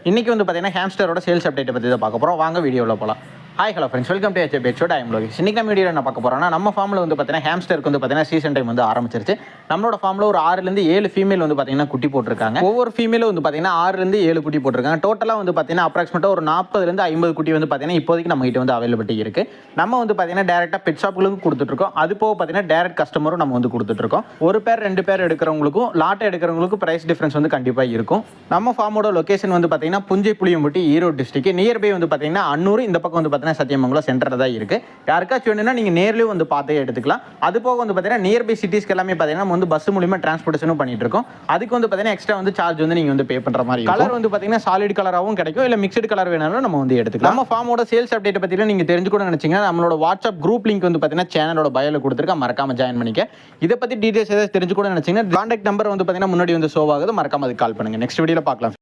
இன்றைக்கி வந்து பார்த்தீங்கன்னா ஹேம்ஸ்டரோட சேல்ஸ் அப்டேட்டை பற்றி தான் பார்க்க போகிறோம். வாங்க வீடியோவில் போகலாம். Hi hello friends, welcome to HB Pet Show. I am Lokesh. இன்றைக்கி நம்ம வீடியோவில் என்ன பார்க்க போகிறோம்னா, நம்ம ஃபார்மில் வந்து பார்த்தீங்கன்னா ஹேம்ஸ்டருக்கு வந்து பார்த்தீங்கன்னா சீசன் டைம் வந்து ஆரம்பிச்சிருச்சு. நம்மளோட ஃபார்மில் ஒரு 6லேருந்து 7 ஃபீமேல் வந்து பார்த்தீங்கன்னா குட்டி போட்டிருக்காங்க. ஒவ்வொரு ஃபீமேலும் வந்து பார்த்தீங்கன்னா 6லேருந்து 7 குட்டி போட்டிருக்காங்க. டோட்டலாக வந்து பார்த்தீங்கன்னா அப்ராக்சிமேட்டாக ஒரு 40லேருந்து 50 குட்டி வந்து பார்த்தீங்கன்னா இப்போதைக்கு நம்ம கிட்ட வந்து அவைலபிலிட்டி இருக்குது. நம்ம வந்து பார்த்தீங்கன்னா டேரெக்டாக பெட் ஷாப்புகளுக்கும் கொடுத்துட்ருக்கோம். அது போக பார்த்தீங்கன்னா டேரெக்ட் கஸ்டமரும் நம்ம வந்து கொடுத்துட்ருக்கோம். ஒரு பேர் 2 பேர் எடுக்கிறவங்களுக்கும் லாட்டை எடுக்கிறவங்களுக்கும் ப்ரைஸ் டிஃப்ரென்ஸ் வந்து கண்டிப்பாக இருக்கும். நம்ம ஃபார்மோட லொக்கேஷன் வந்து பார்த்தீங்கன்னா புஞ்சை புளியம்பட்டி, ஈரோடு டிஸ்ட்ரிக்ட். நியர்பை வந்து பார்த்தீங்கன்னா அன்னூர், இந்த பக்கம் வந்து பார்த்தீங்கன்னா சத்தியமங்கலம் சென்டர் தான் இருக்குது. யாருக்காச்சும் வேணும்னா நீங்கள் நேர்லேயும் வந்து பார்த்தே எடுத்துக்கலாம். அது போக வந்து பார்த்தீங்கன்னா நியர்பை சிட்டிஸ்க்கு எல்லாமே பார்த்தீங்கன்னா நம்ம வந்து பஸ் மூலியமா டிரான்ஸ்போர்ட்டேஷனும் பண்ணிட்டு இருக்கோம். அதுக்கு வந்து பார்த்தீங்கன்னா எக்ஸ்ட்ரா வந்து சார்ஜ் வந்து நீங்கள் வந்து பே பண்ணுற மாதிரி. கலர் வந்து பார்த்தீங்கன்னா சாலிட் கலராகவும் கிடைக்கும், இல்லை மிக்சடு கலர் வேணாலும் நம்ம வந்து எடுத்துக்கலாம். நம்ம ஃபார்மோட சேல்ஸ் அப்டேட் பற்றிலாம் நீங்கள் தெரிஞ்சுக்கணும்னு நினச்சிங்கன்னா நம்மளோட வாட்ஸ்அப் குரூப் லிங்க் வந்து பார்த்தீங்கன்னா சேனலோட பயோல கொடுத்துருக்கேன், மறக்காம ஜாயின் பண்ணிக்க. இதை பற்றி டீடைல்ஸ் ஏதாவது தெரிஞ்சுக்கணும்னு நினச்சிங்கன்னா கான்டாக்ட் நம்பர் வந்து பார்த்தீங்கன்னா முன்னாடி வந்து ஷோ ஆகுது, மறக்காம அதுக்கு கால் பண்ணுங்கள். நெக்ஸ்ட் வீடியோவில் பார்க்கலாம்.